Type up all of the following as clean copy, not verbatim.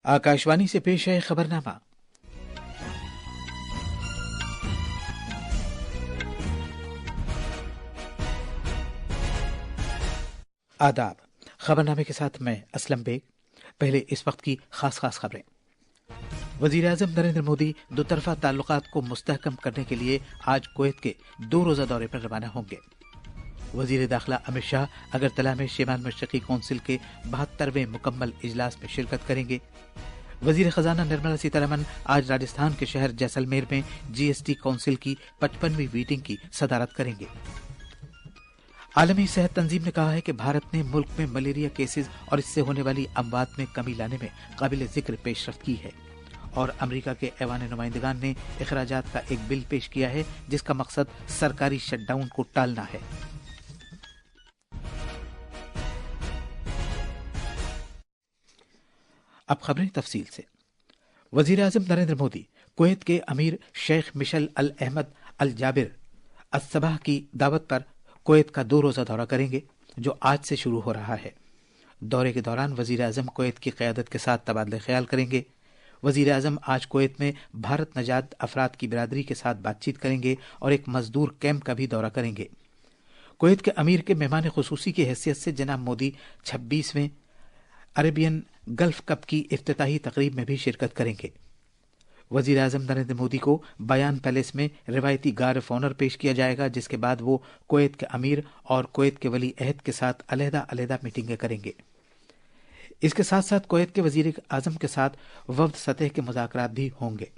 आकाशवाणी से पेश है खबरनामा। आदाब। खबरनामे के साथ मैं असलम बेग। पहले इस वक्त की खास खबरें। वजीर आजम नरेंद्र मोदी दोतरफा ताल्लुकात को मुस्तहकम करने के लिए आज कुवैत के 2 रोजा दौरे पर रवाना होंगे। वजीर दाखिला अमित शाह अगरतला में शिमाल मशरकी कौंसिल के 72वें मुकम्मल इजलास में शिरकत करेंगे। वजीर खजाना निर्मला सीतारमण आज राजस्थान के शहर जैसलमेर में जीएसटी कौंसिल की 55वीं मीटिंग की सदारत करेंगे। आलमी सेहत तंजीम ने कहा है कि भारत ने मुल्क में मलेरिया केसेस और इससे होने वाली अमवात में कमी लाने में काबिल जिक्र पेशरफ्त की है। और अमेरिका के ऐवान नुमाइंदगान ने अखराजात का एक बिल पेश किया है जिसका मकसद सरकारी शटडाउन को टालना है। अब खबरें तफसील से। वजीर आजम नरेंद्र मोदी कुवैत के अमीर शेख मिशल अल अहमद अल जाबिर अस्सबाह की दावत पर कुवैत का 2 रोजा दौरा करेंगे जो आज से शुरू हो रहा है। दौरे के दौरान वजीर आजम कुवैत की क़यादत के साथ तबादले ख्याल करेंगे। वजीर आजम आज कुवैत में भारत नजात अफराद की बिरादरी के साथ बातचीत करेंगे और एक मजदूर कैंप का भी दौरा करेंगे। कुवैत के अमीर के मेहमान खुसूसी की हैसियत से जनाब मोदी 26वें अरेबियन गल्फ कप की इफ्तिताही तकरीब में भी शिरकत करेंगे। वजीर आजम नरेंद्र मोदी को बयान पैलेस में रिवायती गार्ड ऑफ ऑनर पेश किया जाएगा, जिसके बाद वो कुवैत के अमीर और कुवैत के वली अहद के साथ अलहदा मीटिंगें करेंगे। इसके साथ साथ कुवैत के वजीर आजम के साथ वफ्द सतह के मुज़ाकरात भी होंगे।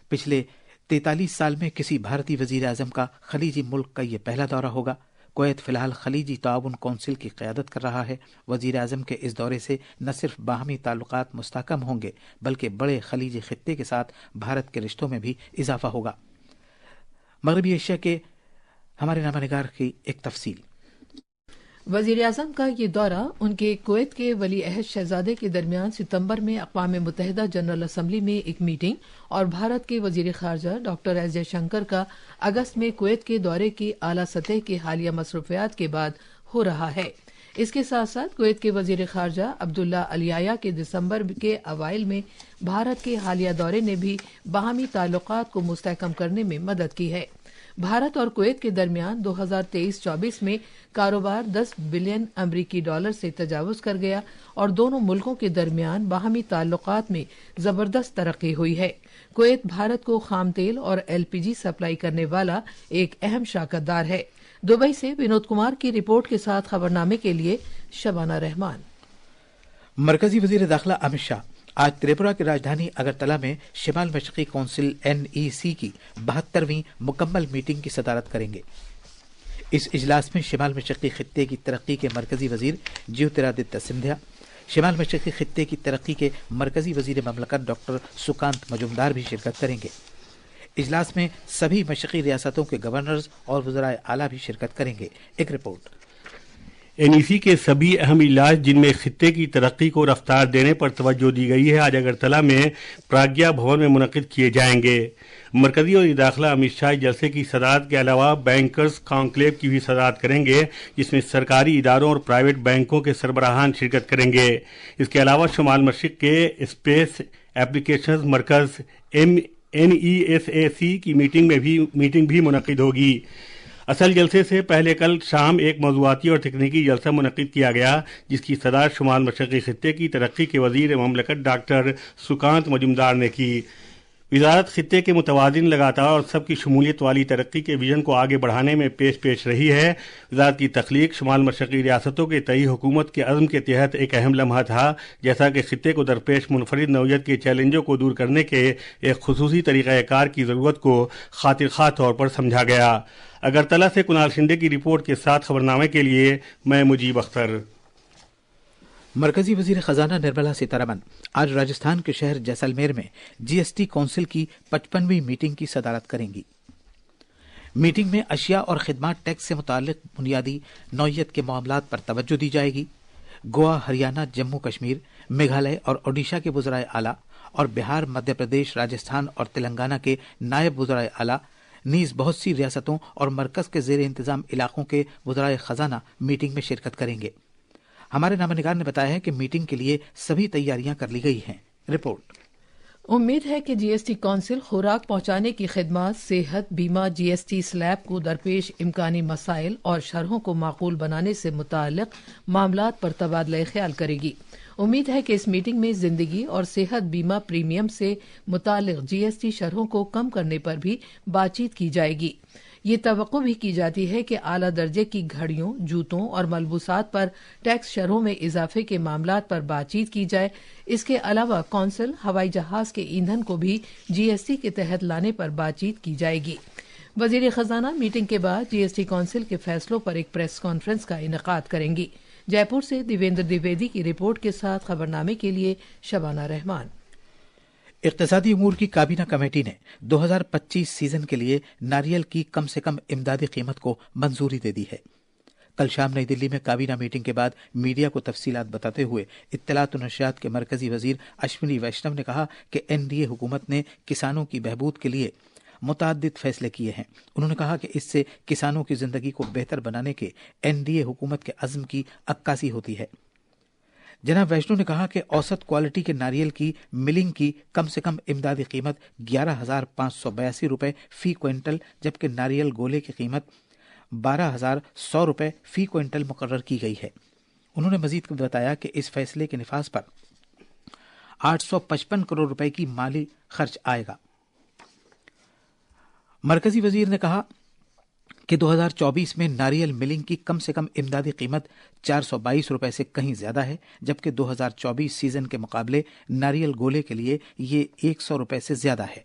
पिछले 43 साल में किसी भारतीय वजीर आजम का खलीजी मुल्क का ये पहला दौरा होगा। कुवैत फिलहाल खलीजी ताउन कौंसिल की क़यादत कर रहा है। वजीर आजम के इस दौरे से न सिर्फ बाहमी ताल्लुकात मुस्तहकम होंगे बल्कि बड़े खलीजी खित्ते के साथ भारत के रिश्तों में भी इजाफा होगा। मगरबी एशिया के हमारे नामानिगार की एक तफसील। वजीर आजम का ये दौरा उनके कुवैत के वली अहद शहजादे के दरमियान सितंबर में अक़वाम मुत्तहिदा जनरल असम्बली में एक मीटिंग और भारत के वजीर खारजा डॉक्टर एस जयशंकर का अगस्त में कुवैत के दौरे की आला सतह की हालिया मसरूफियात के बाद हो रहा है। इसके साथ साथ कुवैत के वजीर खारजा अब्दुल्ला अल-याया के दिसंबर के अवाइल में भारत के हालिया दौरे ने भी बाहमी ताल्लुकात को मुस्तहकम करने में मदद की है। भारत और कुवैत के दरमियान 2023-24 में कारोबार 10 बिलियन अमरीकी डॉलर से तजावुज कर गया और दोनों मुल्कों के दरमियान बाहमी ताल्लुकात में जबरदस्त तरक्की हुई है। कुवैत भारत को खाम तेल और LPG सप्लाई करने वाला एक अहम शराकतदार है। दुबई से विनोद कुमार की रिपोर्ट के साथ खबरनामे के लिए शबाना रहमान। मरकजी वजीर दाखिला अमित शाह आज त्रिपुरा की राजधानी अगरतला में शिमाल मशरकी कौंसिल NEC की 72वीं मुकम्मल मीटिंग की सदारत करेंगे। इस इजलास में शिमाल मशरकी खित्ते की तरक्की के मरकजी वजीर ज्योतिरादित्य सिंधिया, शिमाल मशरकी खित्ते की तरक्की के मरकजी वजीर ममलकत डॉक्टर सुकांत मजुमदार भी शिरकत करेंगे। इजलास में सभी मशरकी रियासतों के गवर्नर्स और वज़राए आला भी शिरकत करेंगे। एक रिपोर्ट। NEC के सभी अहम इजलास जिनमें खित्ते की तरक्की को रफ्तार देने पर तवज्जो दी गई है आज अगरतला में प्राज्ञा भवन में मुनक़िद किए जाएंगे। मरकजी और दाखिला अमित शाह जलसे की सदारत के अलावा बैंकर्स कॉन्क्लेव की भी सदारत करेंगे, जिसमें सरकारी इदारों और प्राइवेट बैंकों के सरबराहान शिरकत करेंगे। इसके अलावा शुमाल मशरिक़ के स्पेस एप्लीकेशन मरकज़ NESAC की मीटिंग भी मुनक़िद होगी। असल जलसे से पहले कल शाम एक मौज़ूआती और तकनीकी जलसा मुनक़िद किया गया, जिसकी सदारत शुमाल मशरक़ी खित्ते की तरक्की के वज़ीर ममलकत डॉक्टर सुकांत मजुमदार ने की। वजारत खित्ते के मुतवाज़िन, लगातार और सबकी शमूलियत वाली तरक्की के विजन को आगे बढ़ाने में पेश रही है। वजारत की तख्लीक शुमाल मशरक़ी रियासतों के तई हुकूमत के अज़्म के तहत एक अहम लम्हा था, जैसा कि खित्ते को दरपेश मुनफरिद नौयत के चैलेंजों को दूर करने के एक खुसूसी तरीक़ाकार की ज़रूरत को खातिर ख़्वाह तौर पर समझा गया। अगरतला से कुणाल शिंदे की रिपोर्ट के साथ खबरनामे के लिए मैं मुजीब अख्तर। मरकजी वजीर खजाना निर्मला सीतारमण आज राजस्थान के शहर जैसलमेर में GST कौंसिल की 55वीं मीटिंग की सदारत करेंगी। मीटिंग में अशिया और खिदमात टैक्स से मुताल्लिक बुनियादी नौयत के मामलात पर तवज्जो दी जाएगी। गोवा, हरियाणा, जम्मू कश्मीर, मेघालय और ओडिशा के वज़राए आला और बिहार, मध्य प्रदेश, राजस्थान और तेलंगाना के नायब वज़राए आला नीज बहुत सी रियासतों और मरकज के ज़ेर इंतज़ाम इलाकों के वज़राए खजाना मीटिंग में शिरकत करेंगे। हमारे नामानिगार ने बताया है कि मीटिंग के लिए सभी तैयारियां कर ली गई हैं। रिपोर्ट। उम्मीद है कि जीएसटी काउंसिल खुराक पहुंचाने की खिदमत, सेहत बीमा, जीएसटी स्लैब को दरपेश इम्कानी मसाइल और शरहों को माकूल बनाने से मुताल्लिक मामलात पर तबादला ख्याल करेगी। उम्मीद है कि इस मीटिंग में जिंदगी और सेहत बीमा प्रीमियम से मुताल्लिक जीएसटी शरहों को कम करने पर भी बातचीत की जाएगी। ये तवक्को भी की जाती है कि आला दर्जे की घड़ियों, जूतों और मलबूसात पर टैक्स शरहों में इजाफे के मामलात पर बातचीत की जाए। इसके अलावा कौंसिल हवाई जहाज के ईंधन को भी जीएसटी के तहत लाने पर बातचीत की जाएगी। वजीर खजाना मीटिंग के बाद जीएसटी काउंसिल के फैसलों पर एक प्रेस कॉन्फ्रेंस का इनेकाद करेंगी। जयपुर से देवेंद्र द्विवेदी की रिपोर्ट के साथ खबरनामे के लिए शबाना रहमान। इक़्तिसादी उमूर की काबीना कमेटी ने 2025 सीजन के लिए नारियल की कम से कम इमदादी कीमत को मंजूरी दे दी है। कल शाम नई दिल्ली में काबीना मीटिंग के बाद मीडिया को तफसीलात बताते हुए इत्तलात और नशरियात के मरकजी वजीर अश्विनी वैष्णव ने कहा कि एनडीए हुकूमत ने किसानों की बहबूद के लिए मुतअद्दिद फैसले किए हैं। उन्होंने कहा कि इससे किसानों की जिंदगी को बेहतर बनाने के एनडीए हुकूमत के अज़्म की अक्कासी होती है। जनाब वैष्णव ने कहा कि औसत क्वालिटी के नारियल की मिलिंग की कम से कम इमदादी कीमत 11,582 रुपये फी क्विंटल, जबकि नारियल गोले की कीमत 12,100 रुपये फी क्विंटल मुकर्रर की गई है। उन्होंने मजीद बताया कि इस फैसले के निफाज पर 855 करोड़ रुपए की माली खर्च आएगा। मरकजी वजीर ने कहा कि 2024 में नारियल मिलिंग की कम से कम इमदादी कीमत 422 रुपए से कहीं ज्यादा है, जबकि 2024 सीजन के मुकाबले नारियल गोले के लिए ये 100 रुपए से ज्यादा है।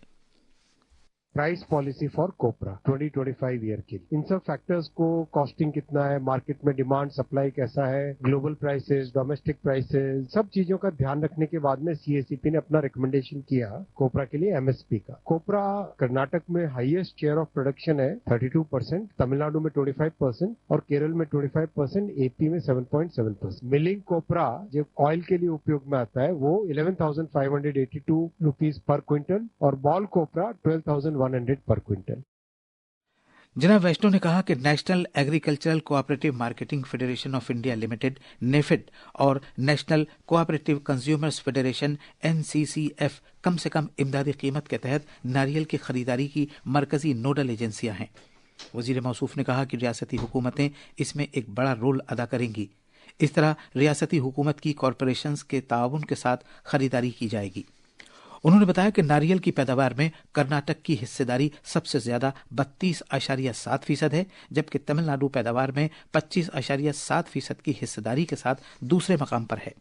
Price policy for copra 2025 year के लिए इन सब फैक्टर्स को, कॉस्टिंग कितना है, मार्केट में डिमांड सप्लाई कैसा है, ग्लोबल प्राइसेस, डोमेस्टिक प्राइसेस, सब चीजों का ध्यान रखने के बाद में सीएसीपी ने अपना रिकमेंडेशन किया कोपरा के लिए एमएसपी का। कोपरा कर्नाटक में हाईएस्ट शेयर ऑफ प्रोडक्शन है 32%, तमिलनाडु में 25% और केरल में 25%, एपी में 7.7%। मिलिंग कोपरा जो ऑयल के लिए उपयोग में आता है वो 11,582 रुपीज पर क्विंटल और बॉल कोपरा 12,100 पर क्विंटल। जनाब वैष्णव ने कहा कि national agricultural cooperative marketing federation of India limited NAFED और national cooperative consumers federation NCCF कम से कम इमदादी कीमत के तहत नारियल की खरीदारी की मरकजी नोडल एजेंसियां हैं। वजीर मौसूफ ने कहा कि रियासती हुकूमतें इसमें एक बड़ा रोल अदा करेंगी। इस तरह रियासती हुकूमत की कॉरपोरेशंस के ताउन के साथ खरीदारी की जाएगी। उन्होंने बताया कि नारियल की पैदावार में कर्नाटक की हिस्सेदारी सबसे ज्यादा 32.7% है, जबकि तमिलनाडु पैदावार में 25.7% की हिस्सेदारी के साथ दूसरे मकाम पर है।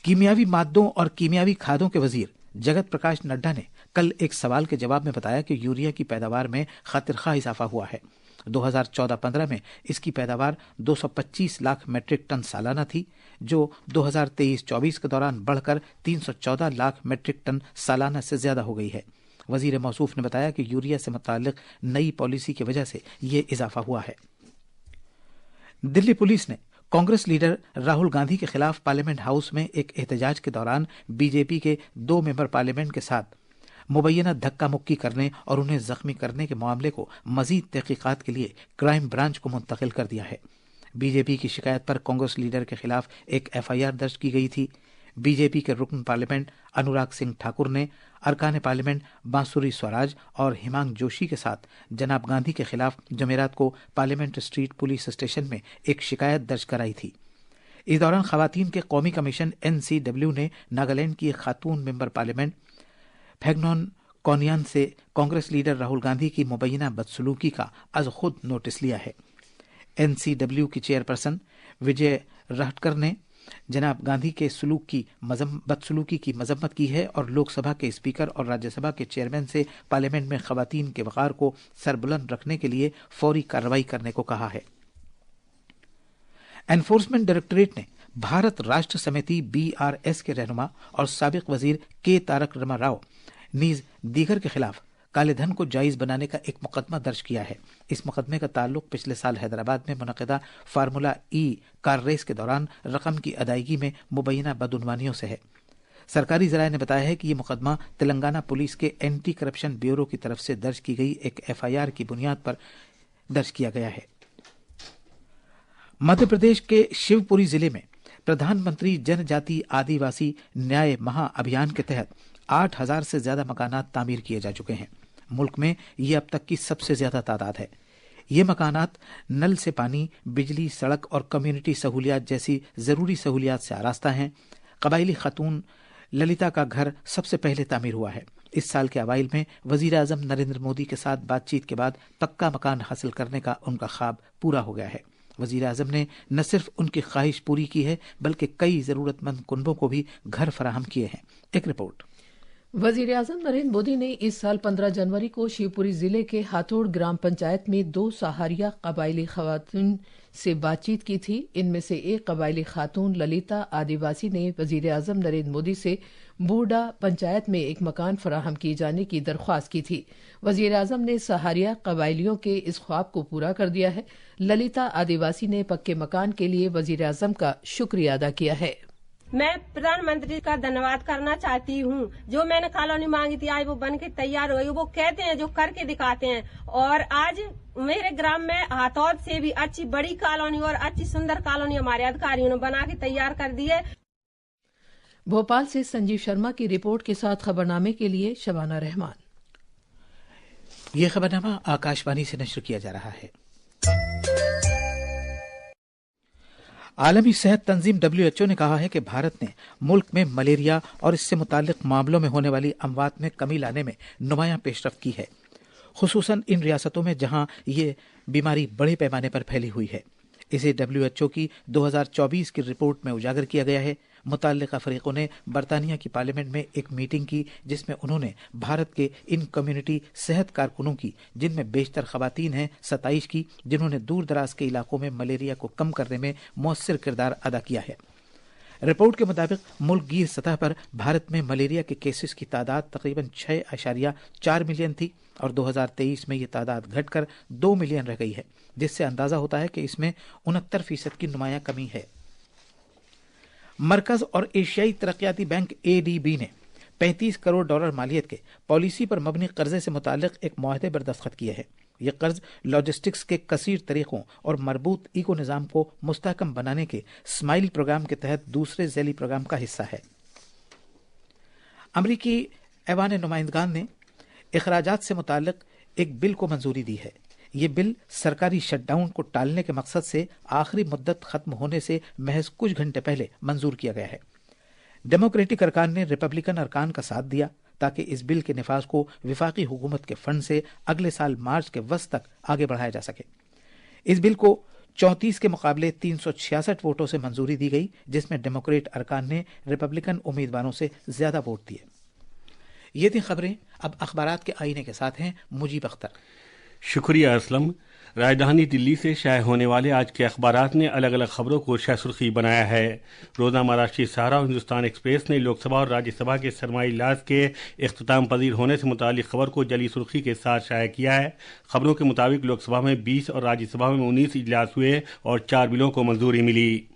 कीमियावी मादों और कीमियावी खादों के वजीर जगत प्रकाश नड्डा ने कल एक सवाल के जवाब में बताया कि यूरिया की पैदावार में खातिरखा इजाफा हुआ है। 2014-15 में इसकी पैदावार 225 लाख मीट्रिक टन सालाना थी, जो 2023-24 के दौरान बढ़कर 314 लाख मीट्रिक टन सालाना से ज्यादा हो गई है। वजीर मौसूफ ने बताया कि यूरिया से मुताल्लिक नई पॉलिसी की वजह से ये इजाफा हुआ है। दिल्ली पुलिस ने कांग्रेस लीडर राहुल गांधी के खिलाफ पार्लियामेंट हाउस में एक एहतजाज के दौरान बीजेपी के 2 मेंबर पार्लियामेंट के साथ मुबैना धक्का मुक्की करने और उन्हें जख्मी करने के मामले को मजीद तहकीकात के लिए क्राइम ब्रांच को मुंतकिल कर दिया है। बीजेपी की शिकायत पर कांग्रेस लीडर के खिलाफ एक एफआईआर दर्ज की गई थी। बीजेपी के रुकन पार्लियामेंट अनुराग सिंह ठाकुर ने अरकान पार्लियामेंट बांसुरी स्वराज और हिमांग जोशी के साथ जनाब गांधी के खिलाफ जमेरात को पार्लियामेंट स्ट्रीट पुलिस स्टेशन में एक शिकायत दर्ज कराई थी। इस दौरान खवातीन के कौमी कमीशन एनसीडब्ल्यू ने नागालैंड की एक खातून मेंबर पार्लियामेंट फैगनॉन कौनियान से कांग्रेस लीडर राहुल गांधी की मुबैना बदसलूकी का आज खुद नोटिस लिया है। एनसीडब्ल्यू की चेयरपर्सन विजय राहटकर ने जनाब गांधी के बदसलूकी की मजम्मत की है और लोकसभा के स्पीकर और राज्यसभा के चेयरमैन से पार्लियामेंट में खवातीन के वक़ार को सरबुलंद रखने के लिए फौरी कार्रवाई करने को कहा है। एनफोर्समेंट डायरेक्टोरेट ने भारत राष्ट्र समिति बीआरएस के रहनुमा और साबिक वजीर के तारक रामाराव नीज दीगर के खिलाफ काले धन को जायज बनाने का एक मुकदमा दर्ज किया है। इस मुकदमे का ताल्लुक पिछले साल हैदराबाद में मुनक़िदा फार्मूला ई कार रेस के दौरान रकम की अदायगी में मुबैना बदउनवानियों से है। सरकारी ज़राए ने बताया है कि यह मुकदमा तेलंगाना पुलिस के एंटी करप्शन ब्यूरो की तरफ से दर्ज की गई एक एफआईआर की बुनियाद पर दर्ज किया गया है। मध्य प्रदेश के शिवपुरी जिले में प्रधानमंत्री जनजाति आदिवासी न्याय महा अभियान के तहत 8,000 से ज्यादा मकानात तामीर किए जा चुके हैं। मुल्क में ये अब तक की सबसे ज्यादा तादाद है। ये मकानात नल से पानी, बिजली, सड़क और कम्युनिटी सहूलियात जैसी जरूरी सहूलियात से आरास्ता हैं। कबायली खातून ललिता का घर सबसे पहले तामीर हुआ है। इस साल के अवाइल में वजीर आजम नरेंद्र मोदी के साथ बातचीत के बाद पक्का मकान हासिल करने का उनका ख्वाब पूरा हो गया है। वजीर आजम ने न सिर्फ उनकी ख्वाहिश पूरी की है बल्कि कई जरूरतमंद कुनबों को भी घर फराहम किए हैं। एक रिपोर्ट। वजीर आजम नरेंद्र मोदी ने इस साल 15 जनवरी को शिवपुरी जिले के हाथोड़ ग्राम पंचायत में 2 सहारिया कबायली खवातीन से बातचीत की थी। इनमें से एक कबायली खातून ललिता आदिवासी ने वजीर आजम नरेंद्र मोदी से बूढ़ा पंचायत में एक मकान फराहम किए जाने की दरख्वास्त की थी। वजीर आजम ने सहारिया कबायलियों के इस ख्वाब को पूरा कर दिया है। ललिता आदिवासी ने पक्के मकान के लिए वजीर आजम का शुक्रिया अदा किया है। मैं प्रधानमंत्री का धन्यवाद करना चाहती हूँ। जो मैंने कॉलोनी मांगी थी आज वो बन के तैयार हो गई। वो कहते हैं जो करके दिखाते हैं। और आज मेरे ग्राम में हाथौद से भी अच्छी बड़ी कॉलोनी और अच्छी सुंदर कॉलोनी हमारे अधिकारियों ने बना के तैयार कर दी है। भोपाल से संजीव शर्मा की रिपोर्ट के साथ खबरनामे के लिए शबाना रहमान। यह खबरनामा आकाशवाणी से नश्र किया जा रहा है। आलमी सेहत तंजीम WHO ने कहा है कि भारत ने मुल्क में मलेरिया और इससे मुताल्लिक मामलों में होने वाली अमवात में कमी लाने में नुमायां पेशरफ्त की है, खुसूसन इन रियासतों में जहां ये बीमारी बड़े पैमाने पर फैली हुई है। इसे WHO की 2024 की रिपोर्ट में उजागर किया गया है। मुतल्लिका फरीकों ने बरतानिया की पार्लियामेंट में एक मीटिंग की जिसमें उन्होंने भारत के इन कम्युनिटी सेहत कारकुनों की, जिनमें बेशतर खवातीन हैं, 27 की, जिन्होंने दूर दराज के इलाकों में मलेरिया को कम करने में मौसर किरदार अदा किया है। रिपोर्ट के मुताबिक मुल्क गिर सतह पर भारत में मलेरिया के केसेस की तादाद तकरीबन 6.4 मिलियन थी और 2023 में ये तादाद घटकर 2 मिलियन रह गई है, जिससे अंदाजा होता है कि इसमें 69% की नुमायां कमी है। मरकज और एशियाई तरक्याती बैंक ADB ने $35 करोड़ मालियत के पॉलिसी पर मबनी कर्जे से मुतालिक एक मुआहदे पर दस्तखत किए हैं। यह कर्ज लॉजिस्टिक्स के कसीर तरीकों और मरबूत इको निज़ाम को मुस्तहकम बनाने के स्माइल प्रोग्राम के तहत दूसरे ज़ैली प्रोग्राम का हिस्सा है। अमरीकी ऐवान नुमाइंदगान ने अखराजात से मुतालिक एक बिल को मंजूरी दी है। ये बिल सरकारी शटडाउन को टालने के मकसद से आखिरी मुद्दत खत्म होने से महज कुछ घंटे पहले मंजूर किया गया है। डेमोक्रेटिक अरकान ने रिपब्लिकन अरकान का साथ दिया ताकि इस बिल के निफाज को विफाकी हुकूमत के फंड से अगले साल मार्च के वस्त तक आगे बढ़ाया जा सके। इस बिल को 34 के मुकाबले 366 वोटों से मंजूरी दी गई, जिसमें डेमोक्रेट अरकान ने रिपब्लिकन उम्मीदवारों से ज्यादा वोट दिए। ये थी खबरें। अब अखबारात के आईने के साथ हैं मुजीब अख्तर। शुक्रिया असलम। राजधानी दिल्ली से शाये होने वाले आज के अखबारात ने अलग अलग खबरों को शाह-सुर्खी बनाया है। रोज़नामा राष्ट्रीय सहारा और हिंदुस्तान एक्सप्रेस ने लोकसभा और राज्यसभा के सरमाई इजलास के इख्तिताम पजीर होने से मुतालिक खबर को जली सुर्खी के साथ शाया किया है। खबरों के मुताबिक लोकसभा में 20 और राज्यसभा में 19 इजलास हुए और 4 बिलों को मंजूरी मिली।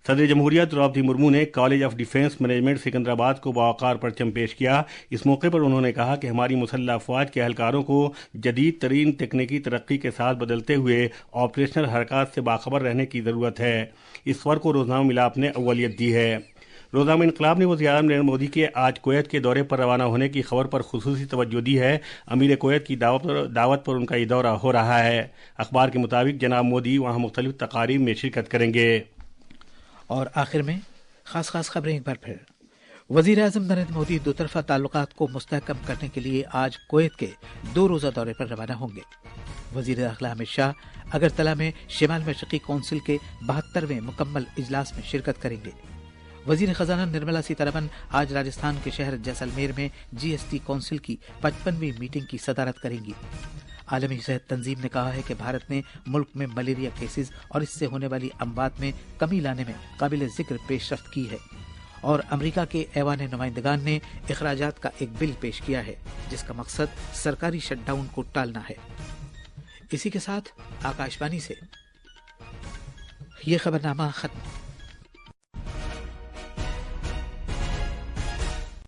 सदर जमहूरिया द्रौपदी मुर्मू ने college of defence management Secunderabad को बावकार परचम पेश किया। इस मौके पर उन्होंने कहा कि हमारी मुसल्लह अफवाज के एहलकारों को जदीद तरीन तकनीकी तरक्की के साथ बदलते हुए ऑपरेशनल हरकत से बाखबर रहने की ज़रूरत है। इस खबर को रोज़नामा मिलाप ने अव्वलियत दी है। रोज़नामा इनकलाब ने वज़ीर-ए-आज़म नरेंद्र मोदी के आज कुवैत के दौरे पर रवाना होने की खबर पर खुसूसी तवज्जो दी है। अमीर कुवैत की दावत पर उनका ये दौरा हो रहा है। अखबार के मुताबिक जनाब मोदी वहाँ मुख्तलिफ तकारीब में शिरकत करेंगे। और आखिर में खास खबरें एक बार फिर। वज़ीर आज़म नरेंद्र मोदी दोतरफा ताल्लुकात को मुस्तहकम करने के लिए आज कुवैत के 2 रोज़ा दौरे पर रवाना होंगे। वज़ीर दाखिला अमित शाह अगरतला में शिमाल मशरक़ी कौंसिल के 72वें मुकम्मल इजलास में शिरकत करेंगे। वज़ीर ख़जाना निर्मला सीतारमन आज राजस्थान के शहर जैसलमेर में GST कौंसिल की 55वीं मीटिंग की सदारत करेंगी। आलमी सेहत तंजीम ने कहा है कि भारत ने मुल्क में मलेरिया केसेस और इससे होने वाली अमवात में कमी लाने में काबिल ज़िक्र पेशरफ्त की है। और अमेरिका के ऐवान नुमाइंदगान ने अखराजात का एक बिल पेश किया है जिसका मकसद सरकारी शटडाउन को टालना है। इसी के साथ आकाशवाणी से ये खबरनामा खत्म।